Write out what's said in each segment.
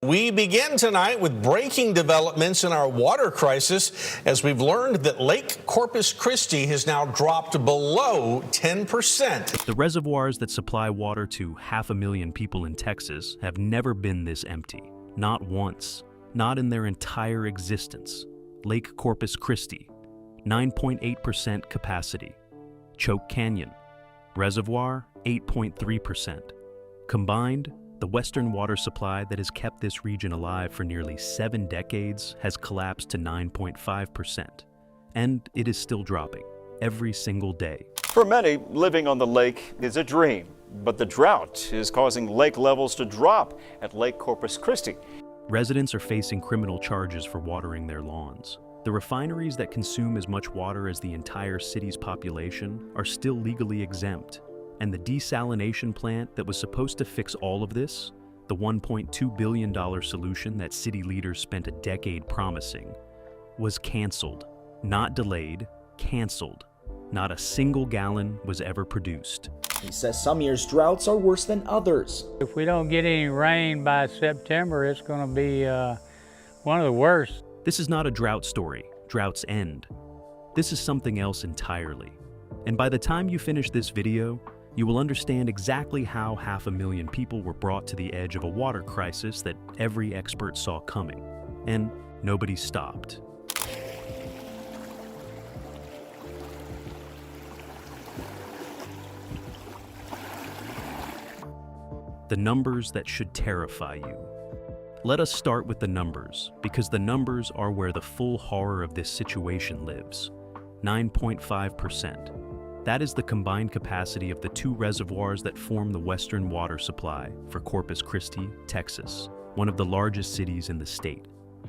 We begin tonight with breaking developments in our water crisis as we've learned that Lake Corpus Christi has now dropped below 10%. The reservoirs that supply water to 500,000 people in Texas have never been this empty. Not once. Not in their entire existence. Lake Corpus Christi, 9.8% capacity. Choke Canyon, reservoir, 8.3%. Combined, the Western water supply that has kept this region alive for nearly 7 decades has collapsed to 9.5%. And it is still dropping, every single day. For many, living on the lake is a dream, but the drought is causing lake levels to drop at Lake Corpus Christi. Residents are facing criminal charges for watering their lawns. The refineries that consume as much water as the entire city's population are still legally exempt. And the desalination plant that was supposed to fix all of this, the $1.2 billion solution that city leaders spent a decade promising, was canceled. Not delayed, canceled. Not a single gallon was ever produced. He says some years' droughts are worse than others. If we don't get any rain by September, it's going to be one of the worst. This is not a drought story, droughts end. This is something else entirely. And by the time you finish this video, you will understand exactly how 500,000 people were brought to the edge of a water crisis that every expert saw coming. And nobody stopped. The numbers that should terrify you. Let us start with the numbers, because the numbers are where the full horror of this situation lives. 9.5%. That is the combined capacity of the 2 reservoirs that form the western water supply for Corpus Christi, Texas, one of the largest cities in the state.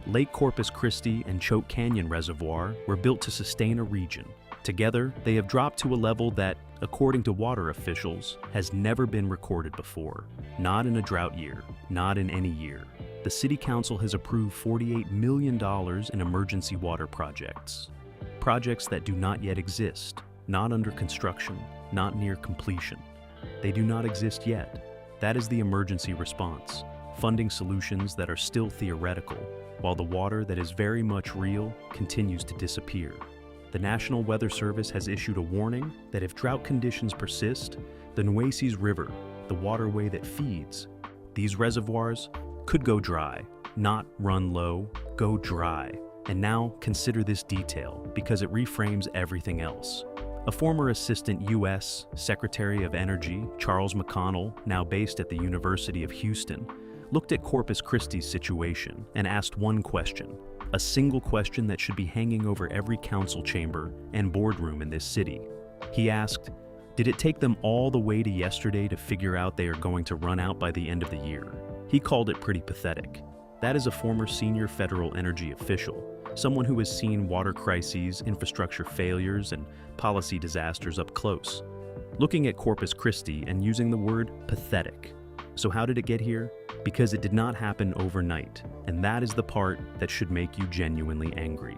Lake Corpus Christi and Choke Canyon Reservoir were built to sustain a region. Together, they have dropped to a level that, according to water officials, has never been recorded before. Not in a drought year, not in any year. The City Council has approved $48 million in emergency water projects. Projects that do not yet exist. Not under construction, not near completion. They do not exist yet. That is the emergency response, funding solutions that are still theoretical, while the water that is very much real continues to disappear. The National Weather Service has issued a warning that if drought conditions persist, the Nueces River, the waterway that feeds these reservoirs, could go dry, not run low, go dry. And now consider this detail because it reframes everything else. A former Assistant U.S. Secretary of Energy, Charles McConnell, now based at the University of Houston, looked at Corpus Christi's situation and asked one question, a single question that should be hanging over every council chamber and boardroom in this city. He asked, did it take them all the way to yesterday to figure out they are going to run out by the end of the year? He called it pretty pathetic. That is a former senior federal energy official, someone who has seen water crises, infrastructure failures, and policy disasters up close. Looking at Corpus Christi and using the word pathetic. So how did it get here? Because it did not happen overnight, and that is the part that should make you genuinely angry.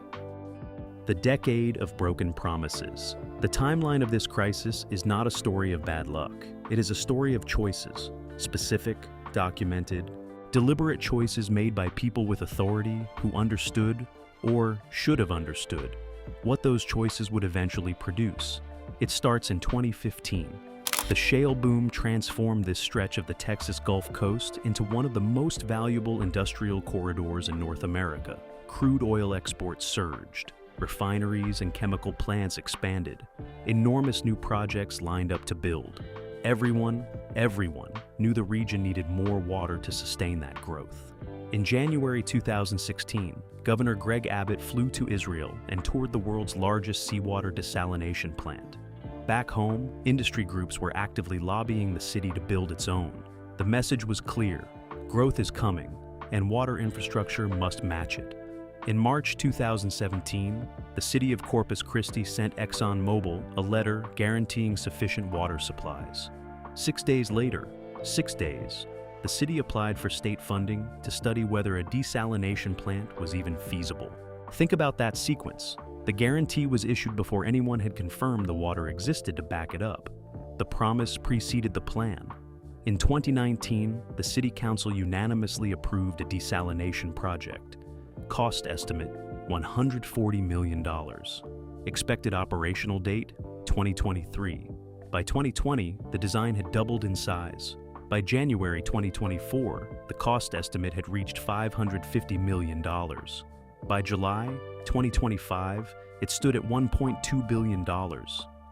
The decade of broken promises. The timeline of this crisis is not a story of bad luck. It is a story of choices, specific, documented, deliberate choices made by people with authority who understood, or should have understood, what those choices would eventually produce. It starts in 2015. The shale boom transformed this stretch of the Texas Gulf Coast into one of the most valuable industrial corridors in North America. Crude oil exports surged. Refineries and chemical plants expanded. Enormous new projects lined up to build. Everyone knew the region needed more water to sustain that growth. In January 2016, Governor Greg Abbott flew to Israel and toured the world's largest seawater desalination plant. Back home, industry groups were actively lobbying the city to build its own. The message was clear: growth is coming, and water infrastructure must match it. In March 2017, the city of Corpus Christi sent ExxonMobil a letter guaranteeing sufficient water supplies. 6 days later, the city applied for state funding to study whether a desalination plant was even feasible. Think about that sequence. The guarantee was issued before anyone had confirmed the water existed to back it up. The promise preceded the plan. In 2019, the City Council unanimously approved a desalination project. Cost estimate, $140 million. Expected operational date, 2023. By 2020, the design had doubled in size. By January 2024, the cost estimate had reached $550 million. By July 2025, it stood at $1.2 billion.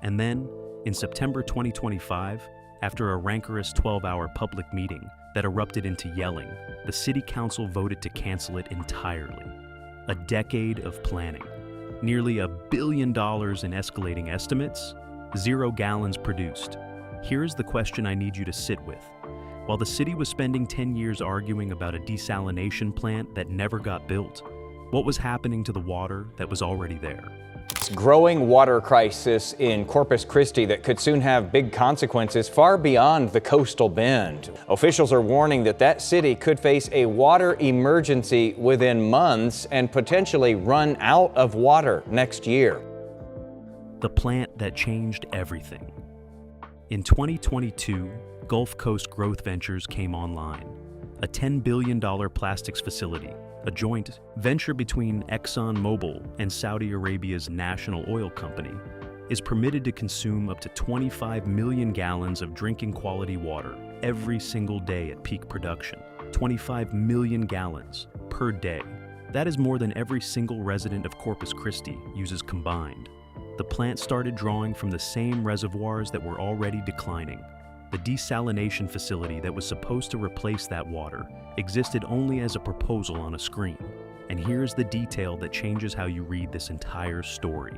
And then, in September 2025, after a rancorous 12-hour public meeting that erupted into yelling, the City Council voted to cancel it entirely. A decade of planning, nearly $1 billion in escalating estimates, 0 gallons produced. Here's the question I need you to sit with. While the city was spending 10 years arguing about a desalination plant that never got built, what was happening to the water that was already there? Growing water crisis in Corpus Christi that could soon have big consequences far beyond the coastal bend. Officials are warning that that city could face a water emergency within months and potentially run out of water next year. The plant that changed everything. In 2022, Gulf Coast Growth Ventures came online, a $10 billion plastics facility, a joint venture between ExxonMobil and Saudi Arabia's national oil company, is permitted to consume up to 25 million gallons of drinking quality water every single day at peak production. 25 million gallons per day. That is more than every single resident of Corpus Christi uses combined. The plant started drawing from the same reservoirs that were already declining. The desalination facility that was supposed to replace that water existed only as a proposal on a screen. And here's the detail that changes how you read this entire story.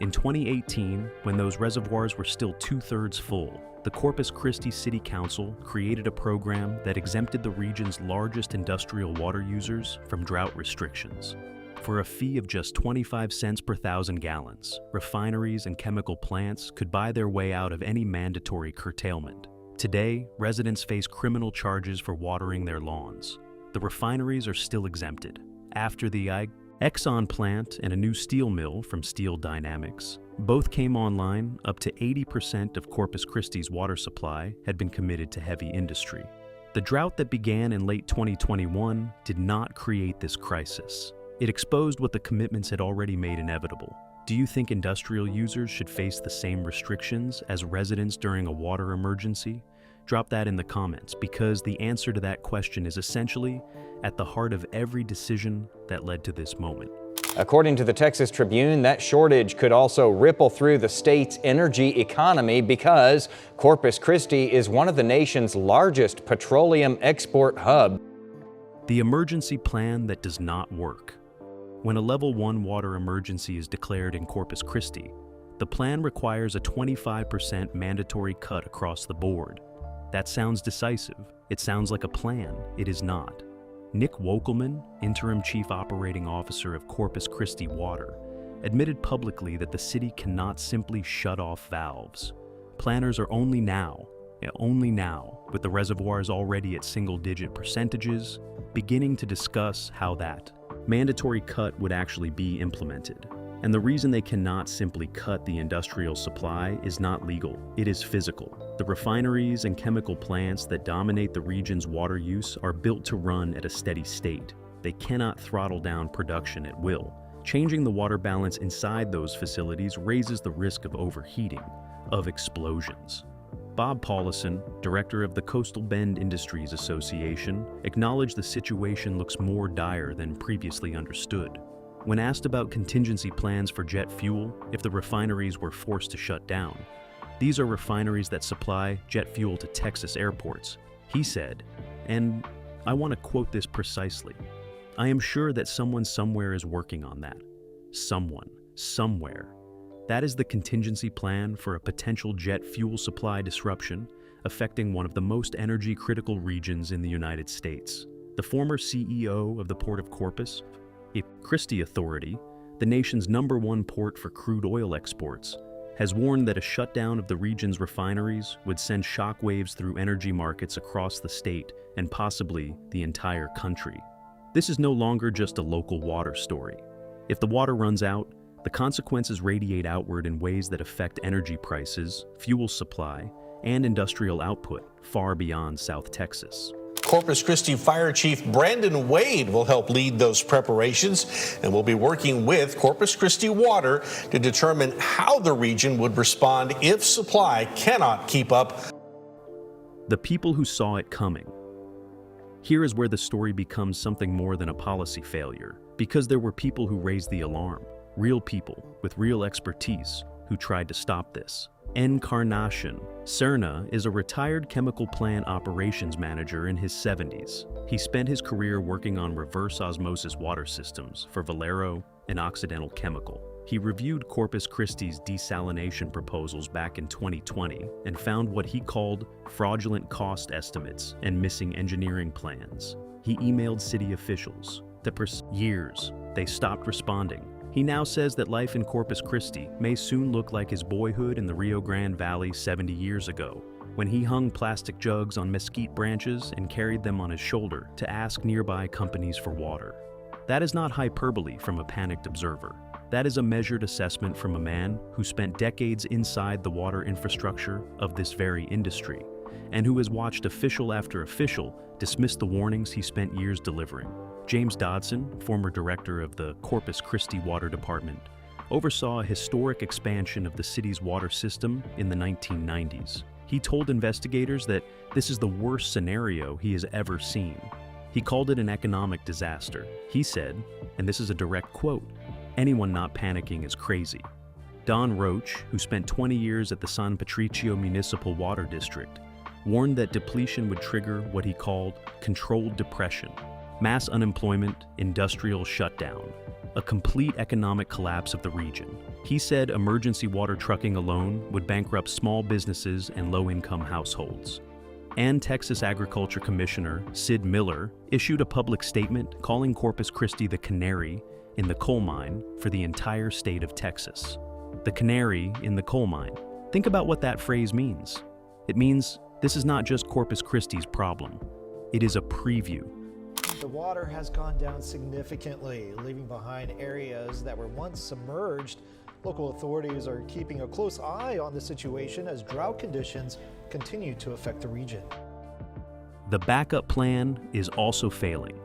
In 2018, when those reservoirs were still 2/3 full, the Corpus Christi City Council created a program that exempted the region's largest industrial water users from drought restrictions. For a fee of just 25 cents per 1,000 gallons, refineries and chemical plants could buy their way out of any mandatory curtailment. Today, residents face criminal charges for watering their lawns. The refineries are still exempted. After the Exxon plant and a new steel mill from Steel Dynamics both came online, up to 80% of Corpus Christi's water supply had been committed to heavy industry. The drought that began in late 2021 did not create this crisis. It exposed what the commitments had already made inevitable. Do you think industrial users should face the same restrictions as residents during a water emergency? Drop that in the comments, because the answer to that question is essentially at the heart of every decision that led to this moment. According to the Texas Tribune, that shortage could also ripple through the state's energy economy because Corpus Christi is one of the nation's largest petroleum export hubs. The emergency plan that does not work. When a level 1 water emergency is declared in Corpus Christi, the plan requires a 25% mandatory cut across the board. That sounds decisive. It sounds like a plan. It is not. Nick Wokelman, interim chief operating officer of Corpus Christi Water, admitted publicly that the city cannot simply shut off valves. Planners are only now, with the reservoirs already at single-digit percentages, beginning to discuss how that mandatory cut would actually be implemented. And the reason they cannot simply cut the industrial supply is not legal, it is physical. The refineries and chemical plants that dominate the region's water use are built to run at a steady state. They cannot throttle down production at will. Changing the water balance inside those facilities raises the risk of overheating, of explosions. Bob Paulison, director of the Coastal Bend Industries Association, acknowledged the situation looks more dire than previously understood. When asked about contingency plans for jet fuel if the refineries were forced to shut down, these are refineries that supply jet fuel to Texas airports. He said, and I want to quote this precisely, "I am sure that someone somewhere is working on that. Someone, somewhere. That is the contingency plan for a potential jet fuel supply disruption affecting one of the most energy-critical regions in the United States." The former CEO of the Port of Corpus Christi Authority, the nation's #1 port for crude oil exports, has warned that a shutdown of the region's refineries would send shockwaves through energy markets across the state and possibly the entire country. This is no longer just a local water story. If the water runs out, the consequences radiate outward in ways that affect energy prices, fuel supply, and industrial output far beyond South Texas. Corpus Christi Fire Chief Brandon Wade will help lead those preparations and will be working with Corpus Christi Water to determine how the region would respond if supply cannot keep up. The people who saw it coming. Here is where the story becomes something more than a policy failure, because there were people who raised the alarm, real people with real expertise who tried to stop this. Encarnacion Serna is a retired chemical plant operations manager in his 70s. He spent his career working on reverse osmosis water systems for Valero and Occidental Chemical. He reviewed Corpus Christi's desalination proposals back in 2020 and found what he called fraudulent cost estimates and missing engineering plans. He emailed city officials. For years, they stopped responding. He now says that life in Corpus Christi may soon look like his boyhood in the Rio Grande Valley 70 years ago, when he hung plastic jugs on mesquite branches and carried them on his shoulder to ask nearby companies for water. That is not hyperbole from a panicked observer. That is a measured assessment from a man who spent decades inside the water infrastructure of this very industry, and who has watched official after official dismiss the warnings he spent years delivering. James Dodson, former director of the Corpus Christi Water Department, oversaw a historic expansion of the city's water system in the 1990s. He told investigators that this is the worst scenario he has ever seen. He called it an economic disaster. He said, and this is a direct quote, "Anyone not panicking is crazy." Don Roach, who spent 20 years at the San Patricio Municipal Water District, warned that depletion would trigger what he called controlled depression, mass unemployment, industrial shutdown, a complete economic collapse of the region. He said emergency water trucking alone would bankrupt small businesses and low-income households. And Texas Agriculture Commissioner Sid Miller issued a public statement calling Corpus Christi the canary in the coal mine for the entire state of Texas. The canary in the coal mine. Think about what that phrase means. It means this is not just Corpus Christi's problem. It is a preview. The water has gone down significantly, leaving behind areas that were once submerged. Local authorities are keeping a close eye on the situation as drought conditions continue to affect the region. The backup plan is also failing.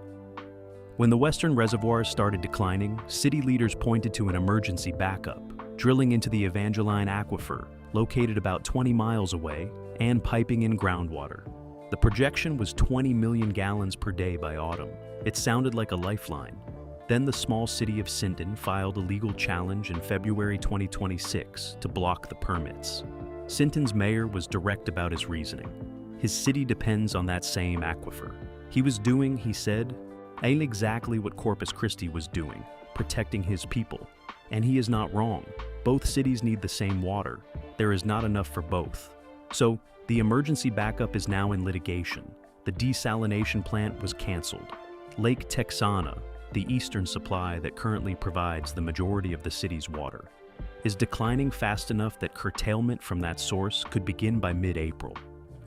When the western reservoirs started declining, city leaders pointed to an emergency backup, drilling into the Evangeline Aquifer, located about 20 miles away, and piping in groundwater. The projection was 20 million gallons per day by autumn. It sounded like a lifeline. Then the small city of Sinton filed a legal challenge in February 2026 to block the permits. Sinton's mayor was direct about his reasoning. His city depends on that same aquifer. He was doing, he said, exactly what Corpus Christi was doing, protecting his people. And he is not wrong. Both cities need the same water. There is not enough for both. So, the emergency backup is now in litigation. The desalination plant was canceled. Lake Texana, the eastern supply that currently provides the majority of the city's water, is declining fast enough that curtailment from that source could begin by mid-April.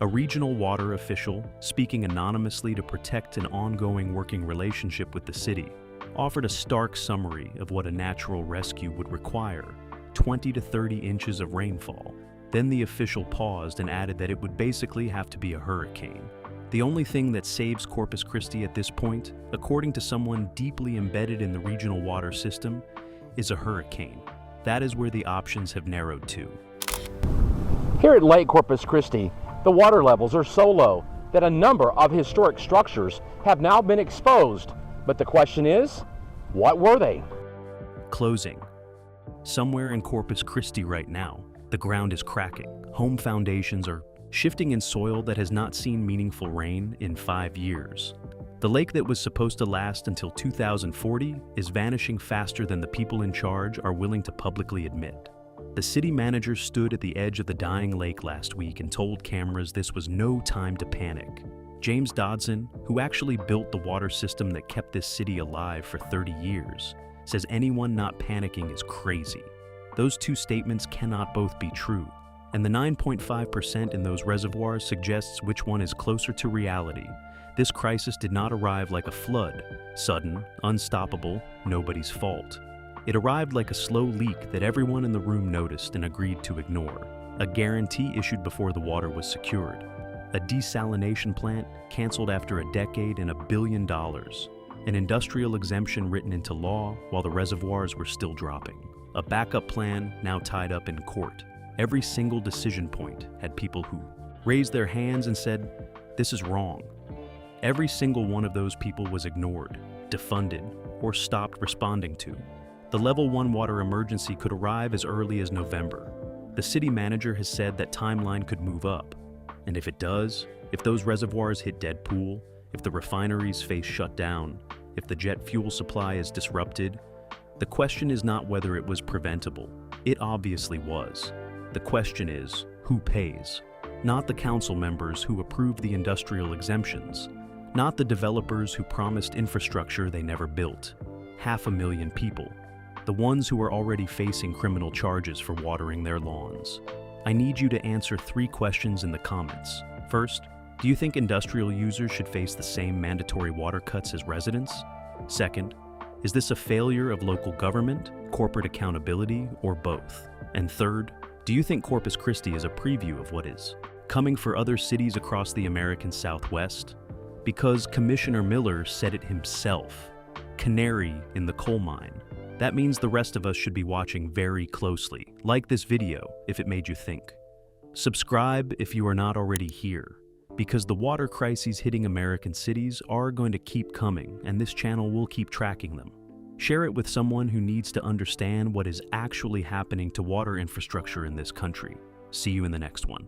A regional water official, speaking anonymously to protect an ongoing working relationship with the city, offered a stark summary of what a natural rescue would require: 20 to 30 inches of rainfall. Then the official paused and added that it would basically have to be a hurricane. The only thing that saves Corpus Christi at this point, according to someone deeply embedded in the regional water system, is a hurricane. That is where the options have narrowed to. Here at Lake Corpus Christi, the water levels are so low that a number of historic structures have now been exposed. But the question is, what were they? Closing. Somewhere in Corpus Christi right now, the ground is cracking. Home foundations are shifting in soil that has not seen meaningful rain in 5 years. The lake that was supposed to last until 2040 is vanishing faster than the people in charge are willing to publicly admit. The city manager stood at the edge of the dying lake last week and told cameras this was no time to panic. James Dodson, who actually built the water system that kept this city alive for 30 years, says anyone not panicking is crazy. Those two statements cannot both be true, and the 9.5% in those reservoirs suggests which one is closer to reality. This crisis did not arrive like a flood, sudden, unstoppable, nobody's fault. It arrived like a slow leak that everyone in the room noticed and agreed to ignore. A guarantee issued before the water was secured. A desalination plant canceled after a decade and $1 billion. An industrial exemption written into law while the reservoirs were still dropping. A backup plan now tied up in court. Every single decision point had people who raised their hands and said, "This is wrong." Every single one of those people was ignored, defunded, or stopped responding to. The Level 1 water emergency could arrive as early as November. The city manager has said that timeline could move up. And if it does, if those reservoirs hit dead pool, if the refineries face shut down, if the jet fuel supply is disrupted, the question is not whether it was preventable. It obviously was. The question is, who pays? Not the council members who approved the industrial exemptions. Not the developers who promised infrastructure they never built. 500,000 people. The ones who are already facing criminal charges for watering their lawns. I need you to answer 3 questions in the comments. First, do you think industrial users should face the same mandatory water cuts as residents? Second, is this a failure of local government, corporate accountability, or both? And third, do you think Corpus Christi is a preview of what is coming for other cities across the American Southwest? Because Commissioner Miller said it himself. Canary in the coal mine. That means the rest of us should be watching very closely. Like this video if it made you think. Subscribe if you are not already here, because the water crises hitting American cities are going to keep coming, and this channel will keep tracking them. Share it with someone who needs to understand what is actually happening to water infrastructure in this country. See you in the next one.